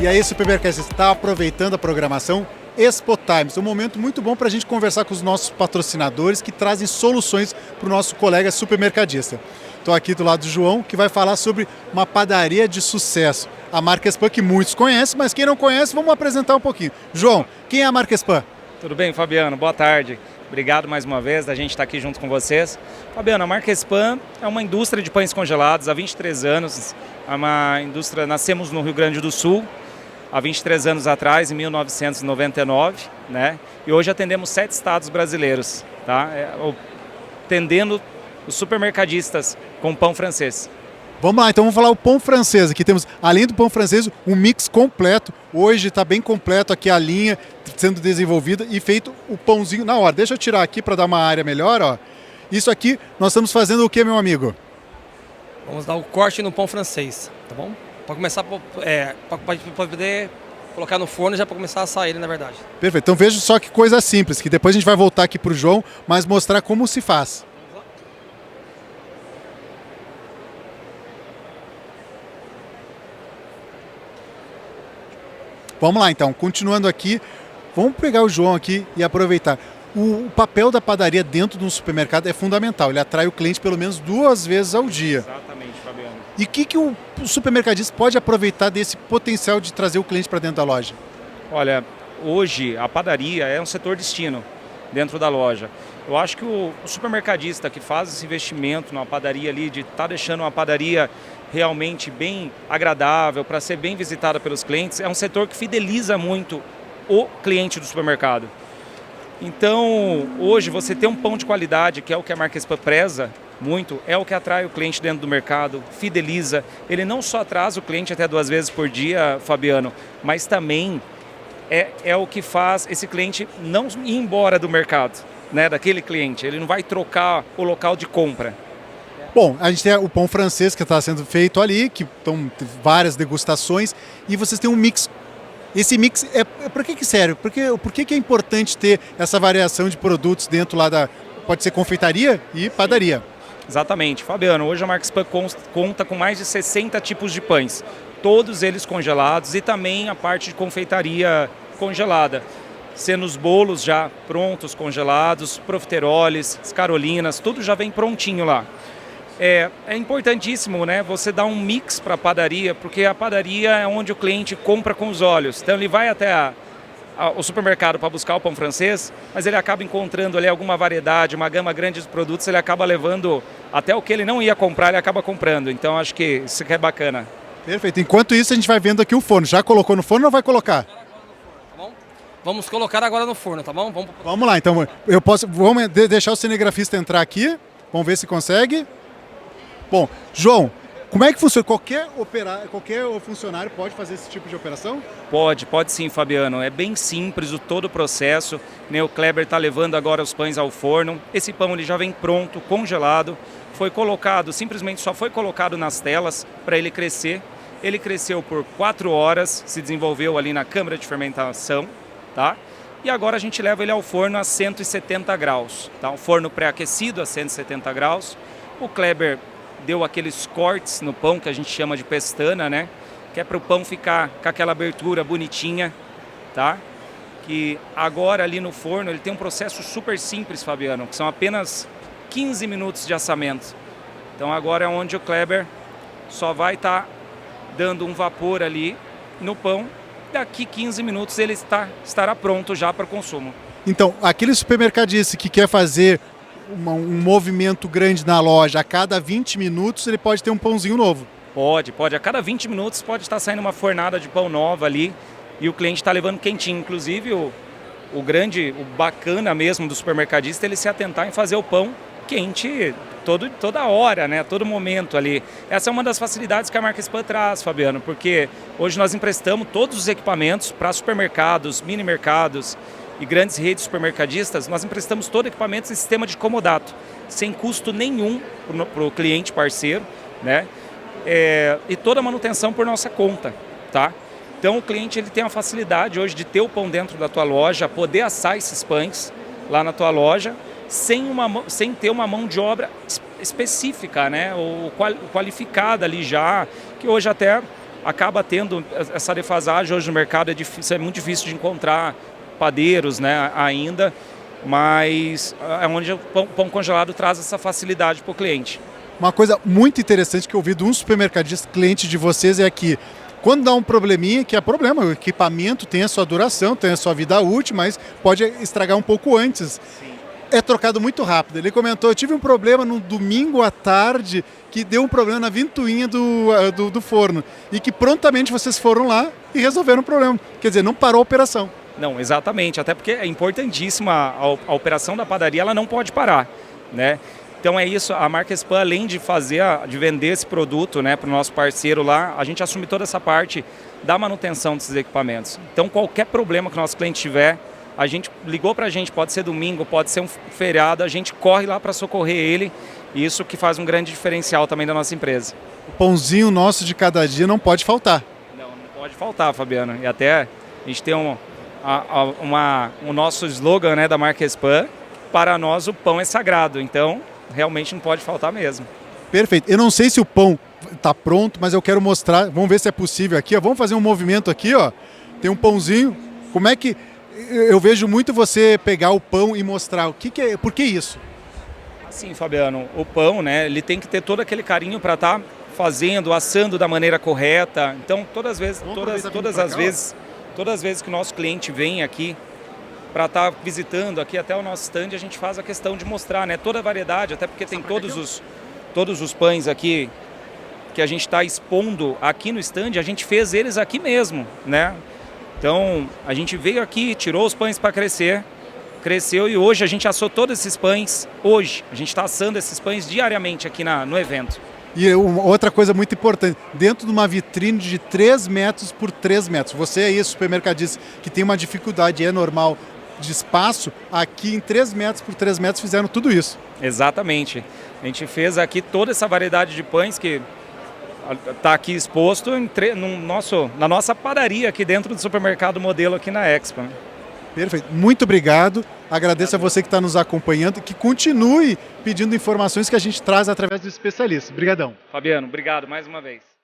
E aí, supermercado, está aproveitando a programação Expo Times, um momento muito bom para a gente conversar com os nossos patrocinadores que trazem soluções para o nosso colega supermercadista. Estou aqui do lado do João, que vai falar sobre uma padaria de sucesso, a Marquespan, que muitos conhecem, mas quem não conhece, vamos apresentar um pouquinho. João, quem é a Marquespan? Tudo bem, Fabiano? Boa tarde. Obrigado mais uma vez da gente estar aqui junto com vocês. Fabiano, a Marquespan é uma indústria de pães congelados há 23 anos. É uma indústria, nascemos no Rio Grande do Sul, há 23 anos atrás, em 1999, né? E hoje atendemos 7 estados brasileiros, tá? Atendendo os supermercadistas com pão francês. Vamos lá, então vamos falar o pão francês. Aqui temos, além do pão francês, um mix completo. Hoje está bem completo aqui a linha sendo desenvolvida e feito o pãozinho na hora. Deixa eu tirar aqui para dar uma área melhor, ó. Isso aqui, nós estamos fazendo o que, meu amigo? Vamos dar o corte no pão francês, tá bom? Para começar, para poder colocar no forno já para começar a assar ele, na verdade. Perfeito, então veja só que coisa simples, que depois a gente vai voltar aqui para o João, mas mostrar como se faz. Vamos lá então, continuando aqui, vamos pegar o João aqui e aproveitar. O papel da padaria dentro de um supermercado é fundamental, ele atrai o cliente pelo menos 2 vezes ao dia. Exatamente, Fabiano. E o que o supermercadista pode aproveitar desse potencial de trazer o cliente para dentro da loja? Olha, hoje a padaria é um setor destino dentro da loja. Eu acho que o supermercadista que faz esse investimento numa padaria ali, de estar deixando uma padaria realmente bem agradável, para ser bem visitada pelos clientes, é um setor que fideliza muito o cliente do supermercado. Então, hoje você ter um pão de qualidade, que é o que a Marquespan preza muito, é o que atrai o cliente dentro do mercado, fideliza. Ele não só traz o cliente até 2 vezes por dia, Fabiano, mas também é o que faz esse cliente não ir embora do mercado, né, daquele cliente. Ele não vai trocar o local de compra. Bom, a gente tem o pão francês que está sendo feito ali, que estão várias degustações, e vocês têm um mix. Esse mix, para que serve? Por que é importante ter essa variação de produtos dentro lá da... Pode ser confeitaria e padaria. Exatamente. Fabiano, hoje a Marquespan conta com mais de 60 tipos de pães, todos eles congelados, e também a parte de confeitaria congelada, sendo os bolos já prontos, congelados, profiteroles, carolinas, tudo já vem prontinho lá. É importantíssimo, né, você dar um mix para a padaria, porque a padaria é onde o cliente compra com os olhos. Então ele vai até o supermercado para buscar o pão francês, mas ele acaba encontrando ali alguma variedade, uma gama grande de produtos, ele acaba levando até o que ele não ia comprar, ele acaba comprando. Então acho que isso que é bacana. Perfeito. Enquanto isso, a gente vai vendo aqui o forno. Já colocou no forno ou vai colocar? Vamos colocar agora no forno, tá bom? Vamos lá, então. Vamos deixar o cinegrafista entrar aqui. Vamos ver se consegue. Bom, João, como é que funciona? Qualquer funcionário pode fazer esse tipo de operação? Pode sim, Fabiano. É bem simples todo o processo. O Kleber está levando agora os pães ao forno. Esse pão ele já vem pronto, congelado. Foi colocado, simplesmente só foi colocado nas telas para ele crescer. Ele cresceu por 4 horas, se desenvolveu ali na câmara de fermentação, tá? E agora a gente leva ele ao forno a 170 graus, tá? Um forno pré-aquecido a 170 graus. O Kleber deu aqueles cortes no pão que a gente chama de pestana, né? Que é para o pão ficar com aquela abertura bonitinha, tá? Que agora ali no forno ele tem um processo super simples, Fabiano, que são apenas 15 minutos de assamento. Então agora é onde o Kleber só vai estar dando um vapor ali no pão. Daqui 15 minutos ele estará pronto já para o consumo. Então, aquele supermercadista que quer fazer um movimento grande na loja, a cada 20 minutos ele pode ter um pãozinho novo. Pode. A cada 20 minutos pode estar saindo uma fornada de pão nova ali e o cliente está levando quentinho. Inclusive o bacana mesmo do supermercadista é ele se atentar em fazer o pão quente toda hora, né? Todo momento ali. Essa é uma das facilidades que a Marquespan traz, Fabiano, porque hoje nós emprestamos todos os equipamentos para supermercados, mini mercados e grandes redes supermercadistas. Nós emprestamos todo o equipamento em sistema de comodato, sem custo nenhum para o cliente parceiro, né? E toda a manutenção por nossa conta, tá? Então o cliente ele tem a facilidade hoje de ter o pão dentro da tua loja, poder assar esses pães lá na tua loja, sem ter uma mão de obra específica, né? Ou qualificada ali já, que hoje até acaba tendo essa defasagem hoje no mercado, é muito difícil de encontrar padeiros, né, ainda, mas é onde o pão congelado traz essa facilidade para o cliente. Uma coisa muito interessante que eu ouvi de um supermercadista cliente de vocês é que quando dá um probleminha, que é problema, o equipamento tem a sua duração, tem a sua vida útil, mas pode estragar um pouco antes. Sim. É trocado muito rápido. Ele comentou, eu tive um problema no domingo à tarde, que deu um problema na ventoinha do forno, e que prontamente vocês foram lá e resolveram o problema. Quer dizer, não parou a operação. Não, exatamente, até porque é importantíssima a operação da padaria, ela não pode parar, né? Então é isso, a marca Spam, além de de vender esse produto, né, para o nosso parceiro lá, a gente assume toda essa parte da manutenção desses equipamentos. Então qualquer problema que o nosso cliente tiver, a gente ligou para a gente, pode ser domingo, pode ser um feriado, a gente corre lá para socorrer ele, e isso que faz um grande diferencial também da nossa empresa. O pãozinho nosso de cada dia não pode faltar. Não pode faltar, Fabiano, e até a gente tem o nosso slogan, né, da marca Spam, para nós o pão é sagrado, então realmente não pode faltar mesmo. Perfeito. Eu não sei se o pão está pronto, mas eu quero mostrar. Vamos ver se é possível aqui. Ó. Vamos fazer um movimento aqui. Ó. Tem um pãozinho. Como é que... Eu vejo muito você pegar o pão e mostrar. Por que isso? Assim, Fabiano, o pão, né, ele tem que ter todo aquele carinho para estar fazendo, assando da maneira correta. Então, todas as vezes que o nosso cliente vem aqui para estar visitando aqui até o nosso stand, a gente faz a questão de mostrar, né, toda a variedade, até porque tem todos os pães aqui que a gente está expondo aqui no stand, a gente fez eles aqui mesmo, né? Então, a gente veio aqui, tirou os pães para cresceu e hoje a gente assou todos esses pães, hoje. A gente está assando esses pães diariamente aqui no evento. E outra coisa muito importante, dentro de uma vitrine de 3 metros por 3 metros, você aí, supermercadista, que tem uma dificuldade, é normal, de espaço, aqui em 3 metros por 3 metros fizeram tudo isso. Exatamente. A gente fez aqui toda essa variedade de pães que está aqui exposto na nossa padaria aqui dentro do supermercado modelo aqui na Expo. Perfeito. Muito obrigado. Agradeço a você que está nos acompanhando e que continue pedindo informações que a gente traz através dos especialistas. Obrigadão. Fabiano, obrigado mais uma vez.